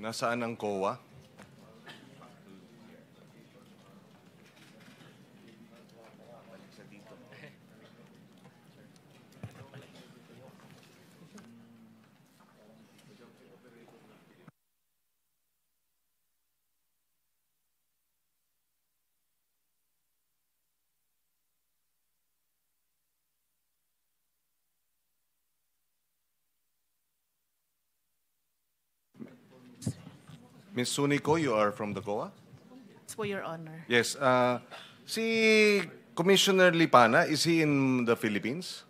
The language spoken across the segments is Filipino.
Nasaan ang COA? Ms. Sunico, you are from the COA? For your honor. Yes. Si Commissioner Lipana, is he in the Philippines?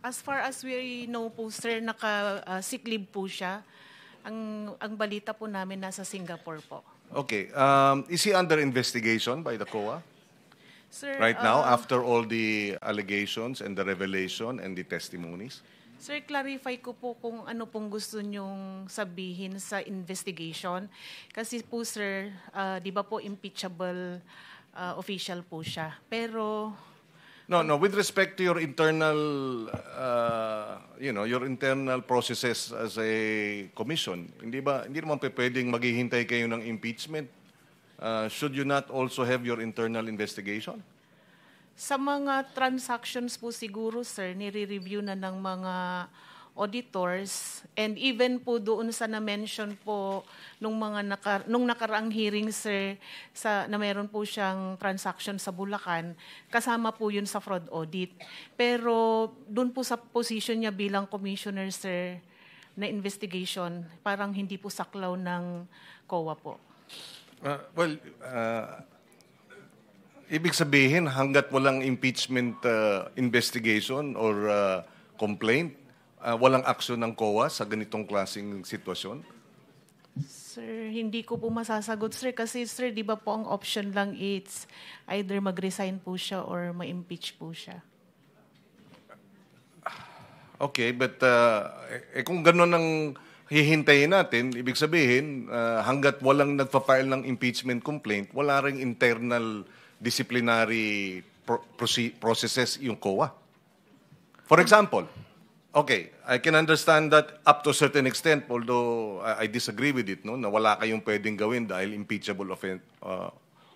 As far as we know po, sir, naka-sick leave po siya. Ang balita po namin nasa Singapore po. Okay. Is he under investigation by the COA Sir, right now after all the allegations and the revelation and the testimonies? Sir, clarify ko po kung ano pong gusto nyong sabihin sa investigation. Kasi po, sir, di ba po impeachable official po siya. Pero No, with respect to your internal, your internal processes as a commission, hindi naman pwedeng maghihintay kayo ng impeachment? Should you not also have your internal investigation? sa mga transactions po siguro, sir, nire-review na ng mga auditors, and even po doon sa na-mention po nung nakaraang hearing, sir, na meron po siyang transaction sa Bulacan, kasama po yun sa fraud audit. Pero doon po sa position niya bilang commissioner, sir, na investigation, parang hindi po saklaw ng COA po. Ibig sabihin, hanggat walang impeachment investigation or complaint, walang aksyon ng COA sa ganitong klaseng sitwasyon? Sir, hindi ko po masasagot, sir. Kasi, sir, di ba po ang option lang it's either mag-resign po siya or ma-impeach po siya. Okay, but kung gano'n ang hihintayin natin, ibig sabihin, hanggat walang nagpa-file ng impeachment complaint, wala ring internal disciplinary processes yung COA. For example, okay, I can understand that up to a certain extent, although I disagree with it, no, na wala kayong pwedeng gawin dahil impeachable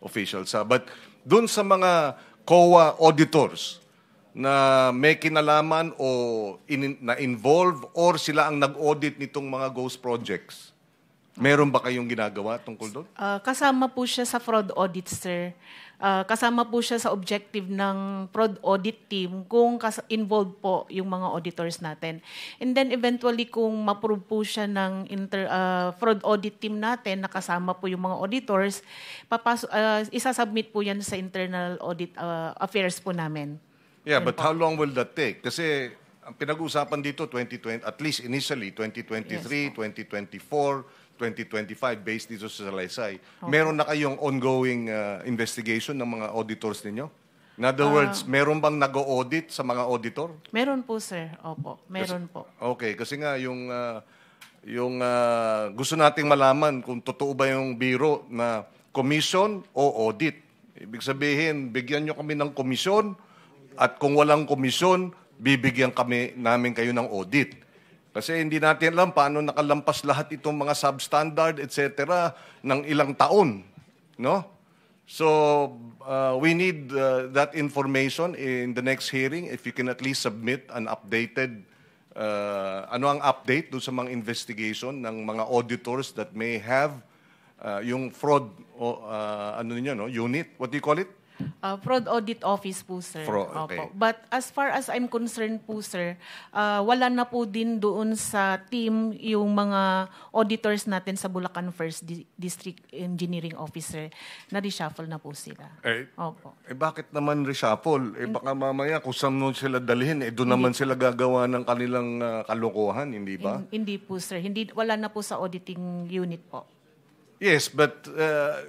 officials. But dun sa mga COA auditors na may kinalaman o na-involve or sila ang nag-audit nitong mga ghost projects, meron ba kayong ginagawa tungkol doon? Kasama po siya sa fraud audit, sir. Kasama po siya sa objective ng fraud audit team kung involved po yung mga auditors natin. And then eventually kung ma-prove po siya ng fraud audit team natin na kasama po yung mga auditors, isasubmit po yan sa internal audit affairs po namin. Yeah, but how long will that take? Kasi ang pinag-uusapan dito 2020, at least initially 2023, yes, 2024, 2025 based dito sa Salaysay. Okay. Meron na kayong ongoing investigation ng mga auditors ninyo? In other words, meron bang nag-audit sa mga auditor? Meron po, sir. Opo, meron po. Okay, kasi nga yung gusto nating malaman kung totoo ba yung biro na commission o audit. Ibig sabihin, bigyan nyo kami ng komisyon at kung walang komisyon, bibigyan namin kayo ng audit. Kasi hindi natin alam paano nakalampas lahat itong mga substandard, etc. ng ilang taon. No? So, we need that information in the next hearing. If you can at least submit an updated, ano ang update doon sa mga investigation ng mga auditors that may have yung fraud, unit, what do you call it? Fraud Audit Office po, sir. Okay. Opo. But as far as I'm concerned po, sir, wala na po din doon sa team yung mga auditors natin sa Bulacan First District Engineering Officer. Na-reshuffle na po sila. Opo. Bakit naman reshuffle? Baka mamaya kung saan mo sila dalhin, doon naman sila gagawa ng kanilang kalokohan, hindi ba? Hindi po, sir. Wala na po sa auditing unit po. Yes, but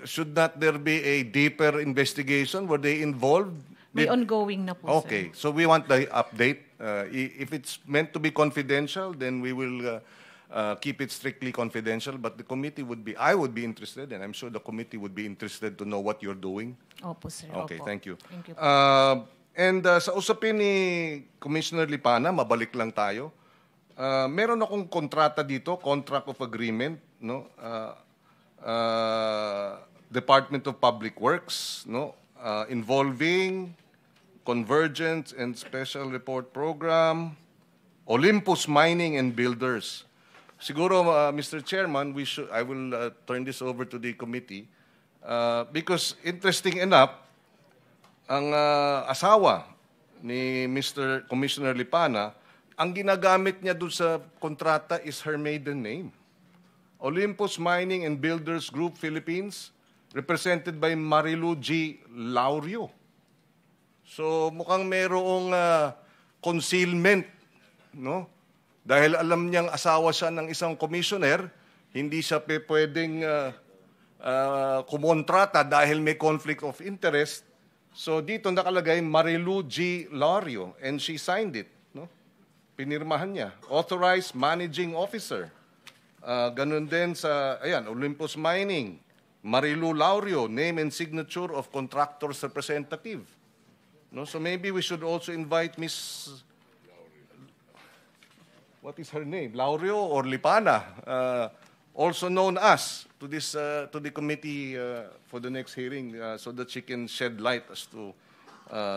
should not there be a deeper investigation? Were they involved? May ongoing na po, okay, sir. so we want the update. If it's meant to be confidential, then we will keep it strictly confidential. But the committee I would be interested, and I'm sure the committee would be interested to know what you're doing. Opo, sir. Okay, Opo. thank you. Thank you. And sa usapin ni Commissioner Lipana, mabalik lang tayo. Meron akong kontrata dito, contract of agreement, no? Department of Public Works, no? Involving Convergence and Special Report Program, Olympus Mining and Builders. Siguro, Mr. Chairman, I will turn this over to the committee because interesting enough, ang asawa ni Mr. Commissioner Lipana, ang ginagamit niya doon sa kontrata is her maiden name. Olympus Mining and Builders Group Philippines, represented by Marilu G. Laurio. So mukhang merong concealment, no? Dahil alam niyang asawa siya ng isang commissioner, hindi siya pwedeng kumontrata dahil may conflict of interest. So dito nakalagay Marilu G. Laurio and she signed it, no? Pinirmahan niya. Authorized Managing Officer. Ganun din sa, Olympus Mining. Marilu Laurio, name and signature of contractor's representative. No? So maybe we should also invite Miss... What is her name? Laurio or Lipana? Also known as to the committee for the next hearing so that she can shed light as to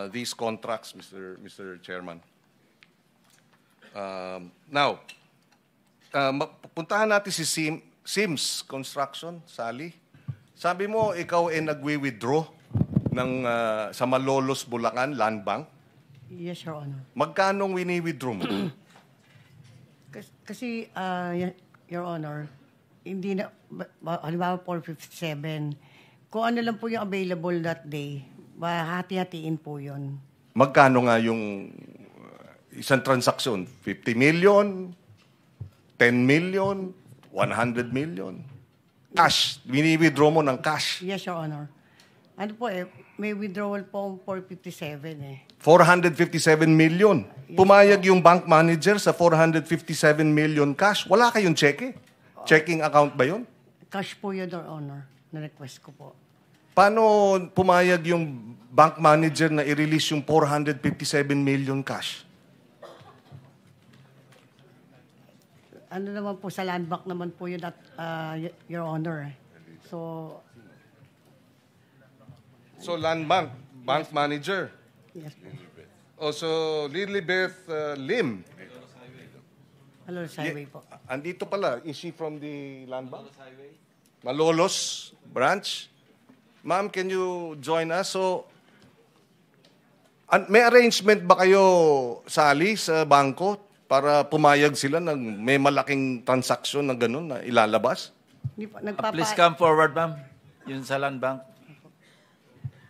these contracts, Mr. Chairman. Now, puntahan natin si Sims Construction, Sally. Sabi mo, ikaw ay nagwi-withdraw sa Malolos, Bulacan, Land Bank? Yes, Your Honor. Magkano wini-withdraw mo? Kasi, Your Honor, hindi na, halimbawa 457, kung ano lang po yung available that day, hati-hatiin po yun. Magkano nga yung isang transaksyon? 50 million? 10 million? 100 million? Cash. Wini-withdraw mo ng cash. Yes, Your Honor. Ano po may withdrawal po 457 457 million. Pumayag yung bank manager sa 457 million cash. Wala kayong cheque? Checking account ba yun? Cash po yun, Your Honor. Na-request ko po. Paano pumayag yung bank manager na i-release yung 457 million cash? Ano naman po, sa land bank naman po yun at Your Honor. So land bank, bank manager. Yes. Also, Lilibeth Lim. Malolos Highway po. Andito pala. Is she from the land bank? Malolos branch. Ma'am, can you join us? So, may arrangement ba kayo, Sally, sa bangko para pumayag sila ng may malaking transaksyon na gano'n na ilalabas? Please come forward, ma'am. Yun sa land bank.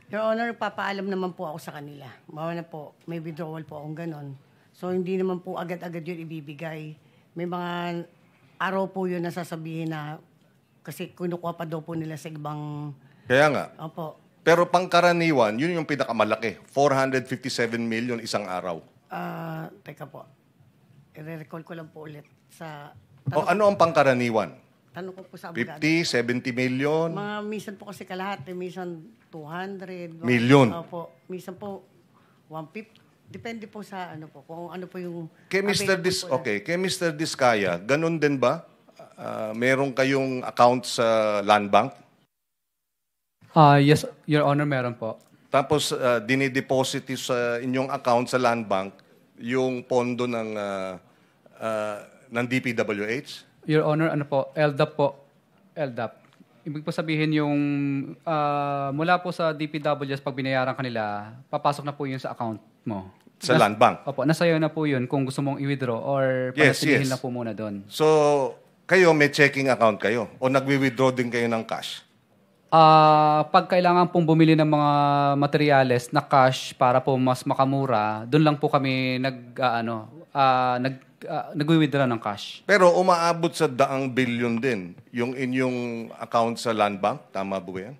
Your Honor, papaalam naman po ako sa kanila. Mawa na po, may withdrawal po akong ganon. So, hindi naman po agad-agad yun ibibigay. May mga araw po yun na sasabihin na kasi kinukuha pa daw po nila sa ibang... Kaya nga. Opo. Pero pangkaraniwan, yun yung pinakamalaki. 457 million isang araw. Teka po. I-recall ko lang po ulit sa... Ano ang pangkaraniwan? Tanong ko po sa abogado. 50, 70 million? Mga minsan po kasi kalahati, minsan 200. Million? Opo. Minsan po 150. Depende po sa ano po, kung ano po yung... Kay Mr. Diskaya, ganun din ba? Meron kayong account sa land bank? Yes, Your Honor, meron po. Tapos dinideposit sa inyong account sa land bank yung pondo ng DPWH? Your Honor, ano po, LDAP po. LDAP. Ibig po sabihin yung mula po sa DPWH pag binayaran kanila, papasok na po yun sa account mo. Sa land bank? Opo, nasayo na po yun kung gusto mong i-withdraw or panatilihin na po muna doon. So, kayo may checking account kayo o nagwi-withdraw din kayo ng cash? Pag kailangan pong bumili ng mga materyales na cash para po mas makamura, doon lang po kami nagwi-withdraw ng cash. Pero umaabot sa 100 billion din yung inyong account sa land bank? Tama ba yan?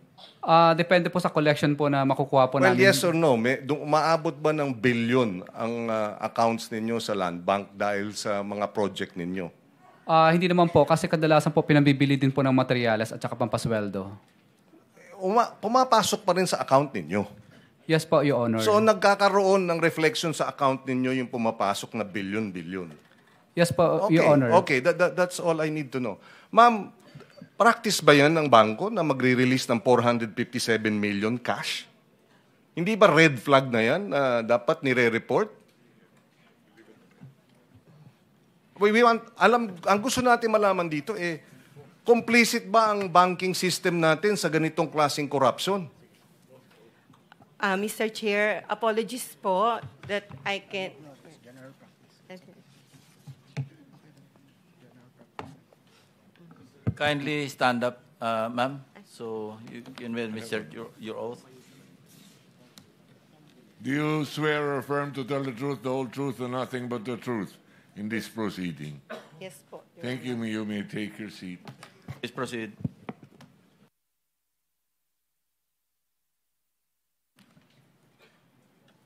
Depende po sa collection po na makukuha po namin. Well, yes or no? Umaabot ba ng billion ang accounts ninyo sa land bank dahil sa mga project ninyo? Hindi naman po kasi kadalasan po pinambibili din po ng materyales at saka pampasweldo. Pumapasok pa rin sa account ninyo? Yes po, Your Honor. So nagkakaroon ng reflection sa account ninyo yung pumapasok na billion-billion? Yes po, Okay, Your Honor. okay. That's all I need to know. Ma'am, practice ba yan ng bangko na magre-release ng 457 million cash? Hindi ba red flag na yan na dapat nire-report? Ang gusto natin malaman dito complicit ba ang banking system natin sa ganitong klaseng corruption? Mr. Chair, apologies po that I can... Kindly stand up, ma'am, so you can administer your oath. Do you swear or affirm to tell the truth, the whole truth, and nothing but the truth in this proceeding? Yes po. Your Thank you. You may take your seat. Please proceed.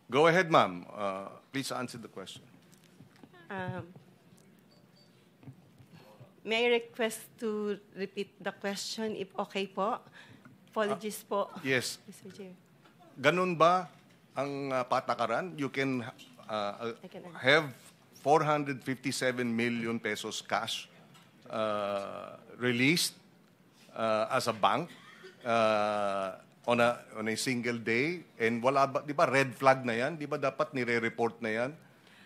Go ahead, ma'am. Please answer the question. May I request to repeat the question if okay po? Apologies po, Yes. Mr. Chair. Ganun ba ang patakaran? You can can have 457 million pesos cash released as a bank on a single day, and wala ba, di ba red flag na yan? Di ba dapat nire-report na yan?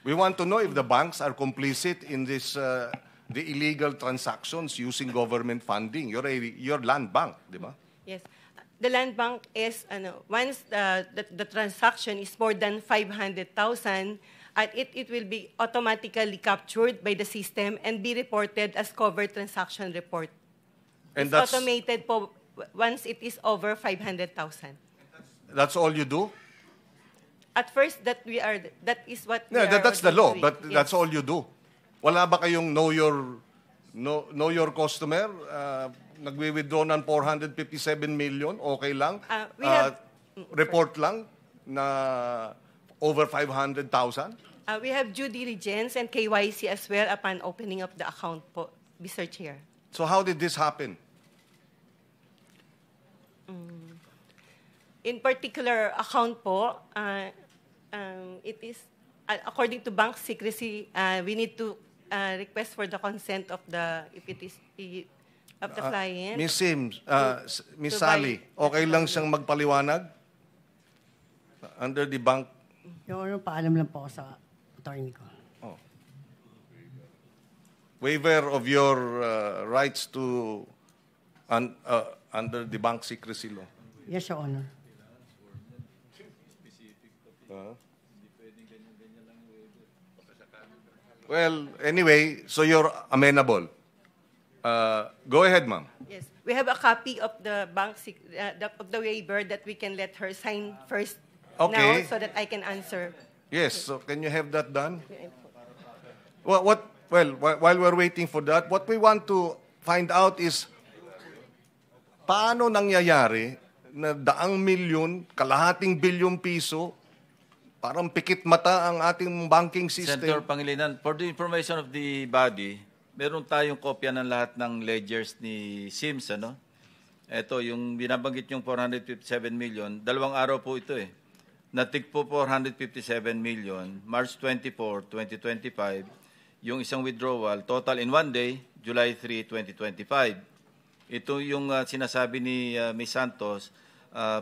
We want to know if the banks are complicit in this the illegal transactions using government funding. You're land bank, di ba? Yes. The land bank is, once the transaction is more than 500,000, it will be automatically captured by the system and be reported as covered transaction report. And It's that's automated po once it is over 500,000. that's all you do? At first, that is what we Yeah, are that's the law, doing. but Yes. that's all you do. Wala ba kayong know your customer? Nagwi-withdraw ng 457 million, okay lang? We have- report lang na over 500,000? We have due diligence and KYC as well upon opening of the account po, Mr. Chair. So how did this happen? In particular account po, it is, according to bank secrecy, we need to request for the consent of the, if it is, of the client. Miss Sims, Miss to Sally, buy- okay lang siyang magpaliwanag? Under the bank? Your Honor, paalam lang po ako sa attorney ko. Waiver of your rights to under the bank secrecy law. Yes, Your Honor. Well, anyway, so you're amenable. Go ahead, ma'am. Yes, we have a copy of the of the waiver that we can let her sign first now Okay. so that I can answer. Yes, so can you have that done? Well, while we're waiting for that, what we want to find out is paano nangyayari na 100 milyon, kalahating bilyong piso, parang pikit mata ang ating banking Senator system. Pangilinan, for the information of the body, meron tayong kopya ng lahat ng ledgers ni Sims, ano? Ito, yung binabanggit yung 457 million, 2 araw po ito eh. Natik po 457 million, March 24, 2025, yung isang withdrawal, total in one day, July 3, 2025. Ito yung sinasabi ni Ms. Santos,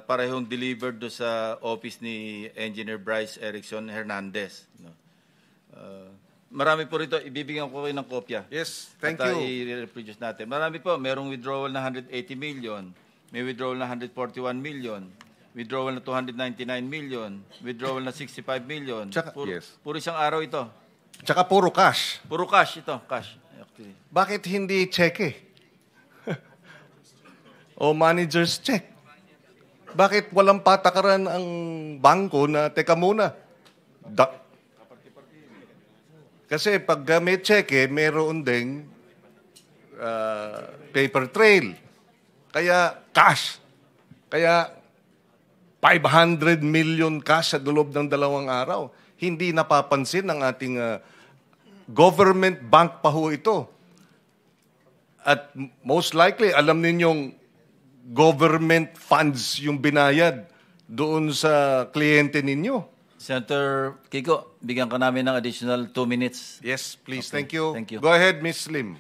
parehong delivered do sa office ni Engineer Bryce Erickson Hernandez. No? Marami po rito, ibibigyan ko kayo ng kopya. Yes, thank At, you. i-reproduce natin. Marami po, merong withdrawal na 180 million, may withdrawal na 141 million, withdrawal na 299 million, withdrawal na 65 million. Tsaka- Puro, yes. puro isang araw ito. Tsaka puro cash. Puro cash ito, cash. Actually. Bakit hindi cheque? O manager's check? Bakit walang patakaran ang bangko na, teka muna, kasi pag may cheque, meron ding paper trail. Kaya cash. Kaya 500 million cash sa loob ng 2 araw. Hindi napapansin ng ating government bank pa ho ito. At most likely, alam ninyong government funds yung binayad doon sa kliyente ninyo. Senator Kiko, bigyan ka namin ng additional 2 minutes. Yes, please. Okay. Thank you. Thank you. Go ahead, Ms. Lim.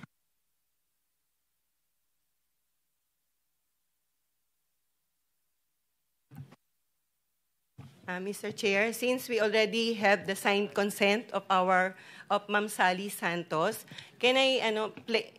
Mr. Chair, since we already have the signed consent of Ma'am Sally Santos, can I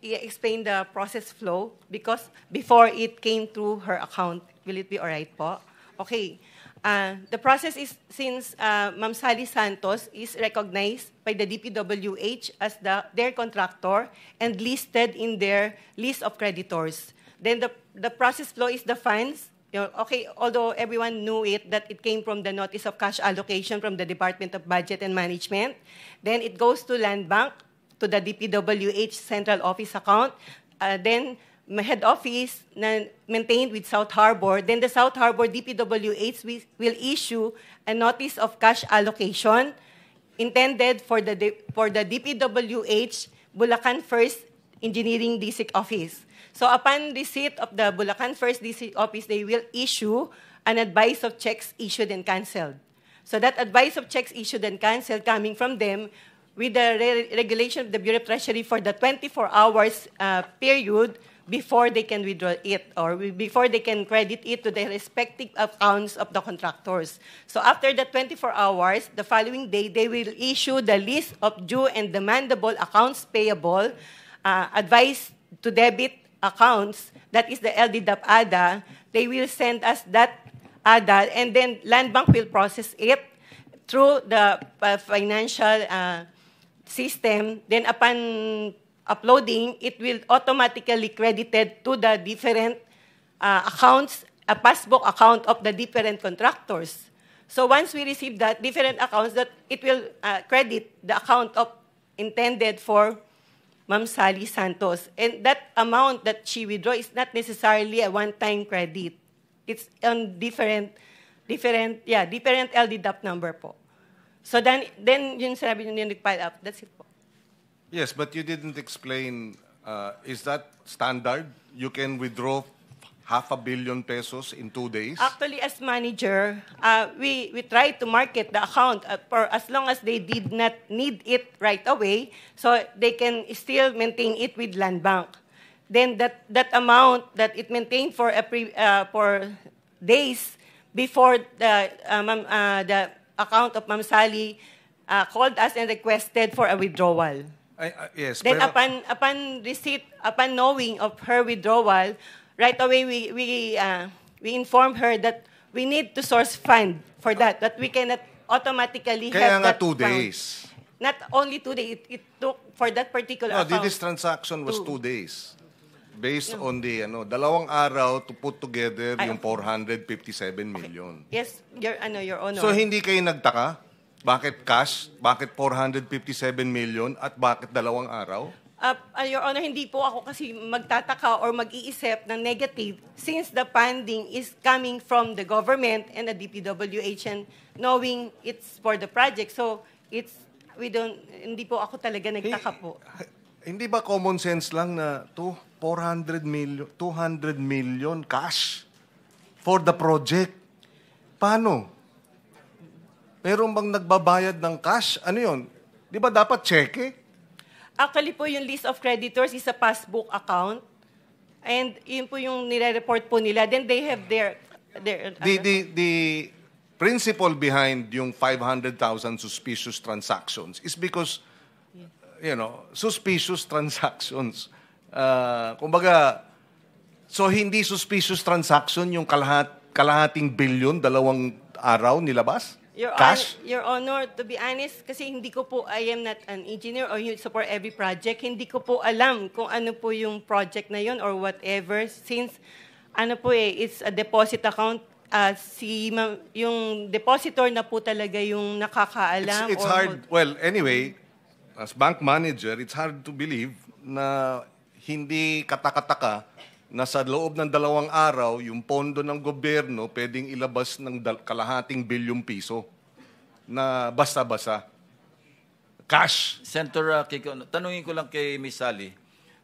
explain the process flow? Because before it came through her account, will it be all right po? Okay. The process is, since Ma'am Sally Santos is recognized by the DPWH as their contractor and listed in their list of creditors, then the process flow is the funds. Okay, although everyone knew it, that it came from the notice of cash allocation from the Department of Budget and Management. Then it goes to Land Bank, to the DPWH Central Office account. Then head office na maintained with South Harbor. Then the South Harbor DPWH will issue a notice of cash allocation intended for the DPWH Bulacan First Engineering District Office. So upon receipt of the Bulacan First District Office, they will issue an advice of checks issued and canceled. So that advice of checks issued and canceled coming from them with the regulation of the Bureau of Treasury for the 24 hours period before they can withdraw it or before they can credit it to the respective accounts of the contractors. So after the 24 hours, the following day, they will issue the list of due and demandable accounts payable, advice to debit accounts, that is the LDDAP ADA. They will send us that ADA, and then Land Bank will process it through the financial system. Then upon uploading, it will automatically credited to the different accounts, a passbook account of the different contractors. So once we receive that different accounts, that it will credit the account of intended for Ma'am Sally Santos. And that amount that she withdraw is not necessarily a one-time credit. It's on different LDDAP number po. So then yung sabi niyo nag-pile up, that's it po. Yes, but you didn't explain, is that standard? You can withdraw 500 million pesos in 2 days? Actually, as manager, we try to market the account for as long as they did not need it right away, so they can still maintain it with Land Bank. Then that amount that it maintained for days before the account of Ma'am Sally called us and requested for a withdrawal. Yes. Then pero, upon receipt, upon knowing of her withdrawal, right away, we informed her that we need to source fund for that we cannot automatically kaya have nga that 2 fund. days. Not only 2 days, it took for that particular No, account. this transaction was 2 days. Based on the, 2 araw to put together yung 457 million. Yes, Your Honor. So hindi kayo nagtaka? Bakit cash? Bakit 457 million? At bakit 2 araw? Your Honor, hindi po ako kasi magtataka or mag-iisip ng negative since the funding is coming from the government and the DPWH and knowing it's for the project. So, hindi po ako talaga nagtaka po. Hindi ba common sense lang na 200 million cash for the project? Paano? Meron bang nagbabayad ng cash? Ano yun? Di ba dapat cheque? Actually po, yung list of creditors is a passbook account. And yun po yung nire-report po nila. Then they have their The principle behind yung 500,000 suspicious transactions is because, suspicious transactions. Kumbaga, so hindi suspicious transaction yung kalahating billion, 2 araw nilabas? Cash? Your Honor, to be honest, kasi hindi ko po, I am not an engineer or you support every project, hindi ko po alam kung ano po yung project na yun or whatever. Since, it's a deposit account, yung depositor na po talaga yung nakakaalam. It's hard. Well, anyway, as bank manager, it's hard to believe na hindi katakataka na sa loob ng 2 araw, yung pondo ng gobyerno pwedeng ilabas ng kalahating bilyong piso na basta-basta. Cash. Senator Kiko, tanungin ko lang kay Ms. Sally,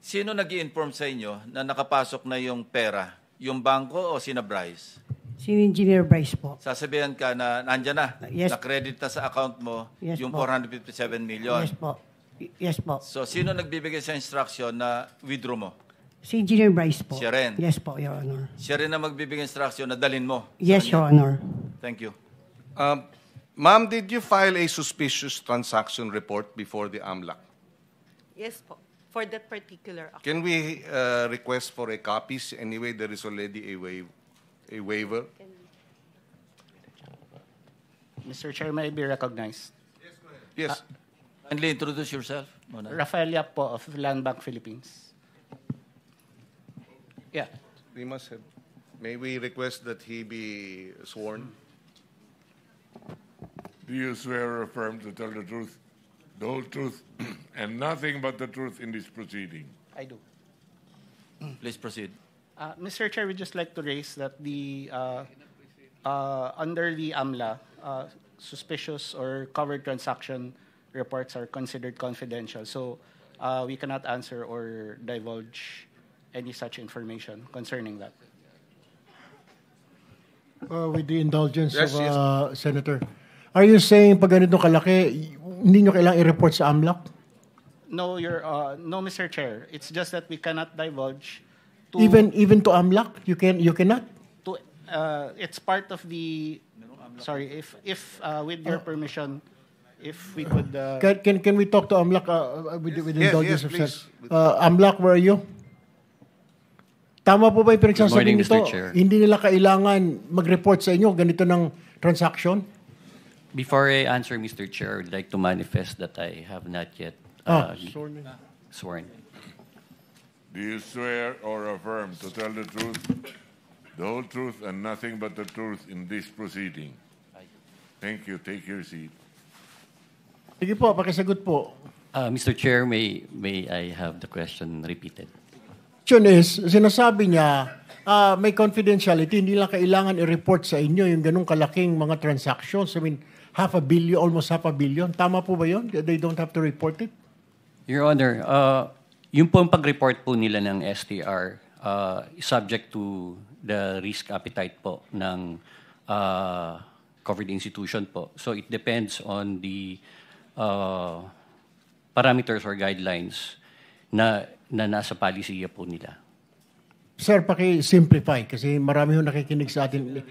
sino nag-i-inform sa inyo na nakapasok na yung pera? Yung bangko o sina Bryce? Si Engineer Bryce po. Sasabihan ka na nandyan na, Yes. na-credit na sa account mo Yes yung po. 457 million. Yes po. Yes po. So, sino nagbibigay sa instruction na withdraw mo? Si Engineer Bryce po. Siya rin. Yes po, Your Honor. Siya rin na magbibigay instruction na dalhin mo. Yes, Your Honor. Thank you. Ma'am, did you file a suspicious transaction report before the AMLAC? Yes po, for that particular account. Can we request for a copy? Anyway, there is already a waiver. Mr. Chair, may I be recognized? Yes. Kindly introduce yourself. Muna. Rafael Yap po of Land Bank Philippines. Yeah. We must have. May we request that he be sworn? Do you swear or affirm to tell the truth, the whole truth, and nothing but the truth in this proceeding? I do. Please proceed. Mr. Chair, we'd just like to raise that the under the AMLA, suspicious or covered transaction reports are considered confidential. So we cannot answer or divulge any such information concerning that. With the indulgence Yes, of Senator, are you saying pag ganito kalaki, hindi nyo kailangang i-report sa AMLAC? No, no, Mr. Chair. It's just that we cannot divulge to Even to AMLAC, you cannot? to it's part of the sorry if with your permission, if we could Can we talk to AMLAC with Yes, indulgence yes, of please. AMLAC, where are you? Tama po ba yung pinagsasabi Good morning, nito? Mr. Chair. Hindi nila kailangan mag-report sa inyo ganito ng transaction? Before I answer, Mr. Chair, I would like to manifest that I have not yet sworn. Do you swear or affirm to tell the truth, the whole truth, and nothing but the truth in this proceeding? Thank you. Take your seat. Sige po, pakisagot po. Mr. Chair, may I have the question repeated? Question is, sinasabi niya, may confidentiality, hindi lang kailangan i-report sa inyo yung ganung kalaking mga transactions. I mean, almost half a billion. Tama po ba yun? They don't have to report it? Your Honor, yung pong pag-report po nila ng STR is subject to the risk appetite po ng covered institution po. So it depends on the parameters or guidelines na nasa palisiya po nila. Sir, paki-simplify kasi marami yung nakikinig sa atin.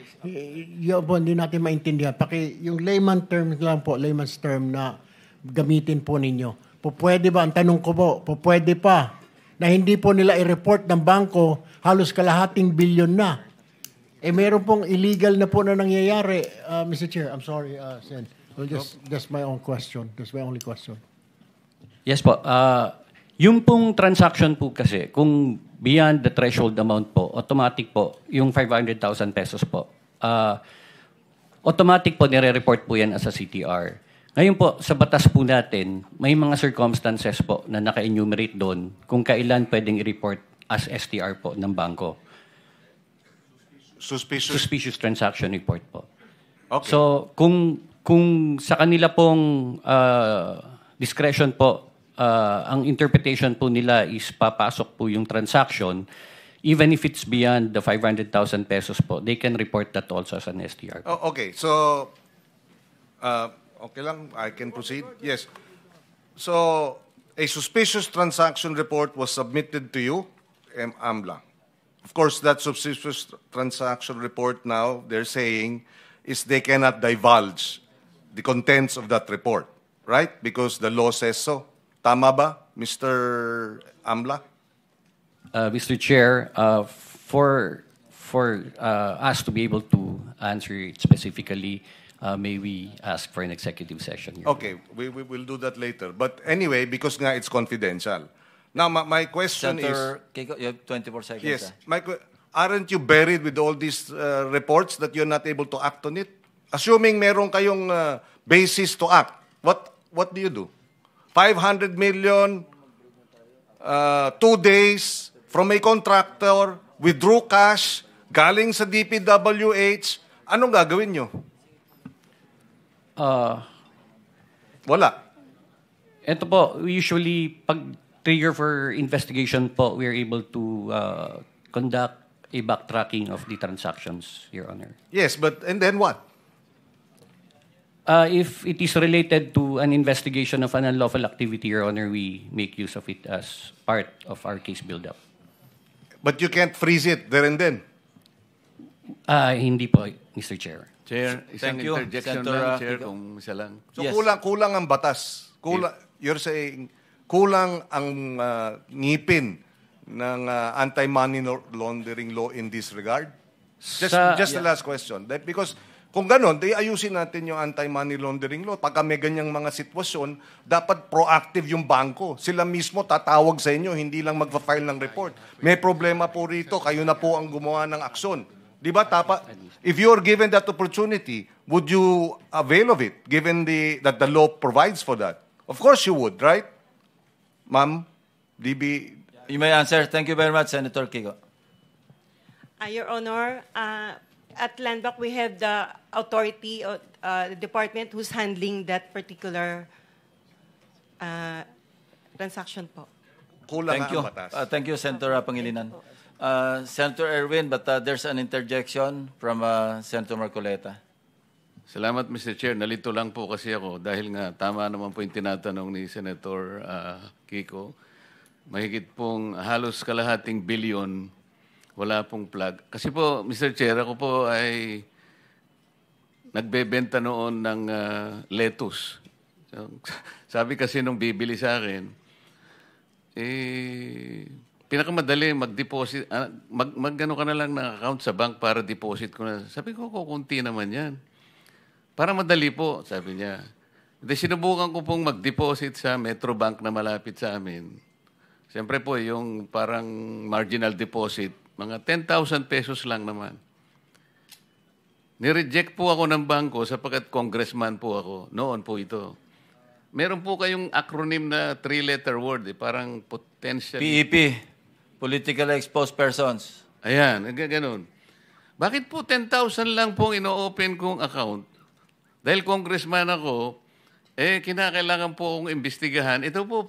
Yung po, hindi natin maintindihan. Yung layman term lang po, layman's term na gamitin po ninyo. Pwede ba, ang tanong ko po, pwede pa na hindi po nila i-report ng bangko halos kalahating bilyon na. Meron pong illegal na po na nangyayari. Mr. Chair, I'm sorry, Sen. Well, that's my own question. That's my only question. Yes po. Yung pong transaction po kasi, kung beyond the threshold amount po, automatic po, yung 500,000 pesos po, automatic po nire-report po yan as a CTR. Ngayon po, sa batas po natin, may mga circumstances po na naka-enumerate doon kung kailan pwedeng i-report as STR po ng bangko. Suspicious transaction report po. Okay. So, kung sa kanila pong discretion po, ang interpretation po nila is papasok po yung transaction, even if it's beyond the 500,000 pesos po, they can report that also as an STR. Oh, okay. So, okay lang. I can proceed. Yes. So, a suspicious transaction report was submitted to you, AMLA. Of course, that suspicious transaction report now, they're saying, is they cannot divulge the contents of that report, right? Because the law says so. Tama ba, Mr. AMLA? Mr. Chair, for us to be able to answer it specifically, may we ask for an executive session? Okay, we will do that later. But anyway, because nga it's confidential. Now, my question Senator Kiko, you have 24 seconds. is, yes, aren't you buried with all these reports that you're not able to act on it? Assuming meron kayong basis to act, what do you do? 500 million, 2 days from a contractor, withdrew cash, galing sa DPWH, anong gagawin nyo? Wala. Ito po, usually, pag trigger for investigation po, we are able to conduct a backtracking of the transactions, Your Honor. Yes, but and then what? If it is related to an investigation of an unlawful activity, Your Honor, we make use of it as part of our case build-up. But you can't freeze it there and then. Hindi po, Mr. Chair. Chair, isang Thank you, interjection Senator lang, Chair, Kiko. kung isa lang. So Yes. kulang ang batas. You're saying kulang ang ngipin ng anti-money laundering law in this regard? Just the last question. Because kung ganon, ayusin natin yung anti-money laundering law. Pagka may ganyang mga sitwasyon, dapat proactive yung bangko. Sila mismo tatawag sa inyo, hindi lang magpa-file ng report. May problema po rito, kayo na po ang gumawa ng aksyon. Di ba? If you are given that opportunity, would you avail of it, given that the law provides for that? Of course you would, right? Ma'am, DB... You may answer. Thank you very much, Senator Kiko. Your Honor, at Landbank, we have the authority, the department who's handling that particular transaction po. Kulang Thank you. ang batas. Thank you, Senator Pangilinan. Senator Erwin, but there's an interjection from Senator Marcoleta. Salamat, Mr. Chair. Nalito lang po kasi ako dahil nga tama naman po yung tinatanong ni Senator Kiko. Mahigit pong halos kalahating bilyon, wala pong plug. Kasi po, Mr. Chair, ako po ay nagbebenta noon ng lettuce. So, sabi kasi nung bibili sa akin, pinakamadali mag-deposit, mag-ano ka na lang ng account sa bank para deposit ko na. Sabi ko, kukunti naman yan. Para madali po, sabi niya. Hindi, sinubukan ko pong mag-deposit sa Metrobank na malapit sa amin. Siyempre po, yung parang marginal deposit, mga 10,000 pesos lang naman. Nireject po ako ng bangko sapagkat congressman po ako. Noon po ito. Meron po kayong acronym na 3-letter word, parang potential... PEP, Politically Exposed Persons. Ayan, ganun. Bakit po 10,000 lang pong ino-open kong account? Dahil congressman ako, kinakailangan po akong imbestigahan. Ito po,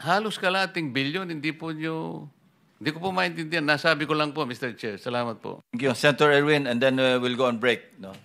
halos kalating bilyon, hindi ko po maintindihan. Nasabi ko lang po, Mr. Chair. Salamat po. Thank you, Senator Erwin, and then we'll go on break. No?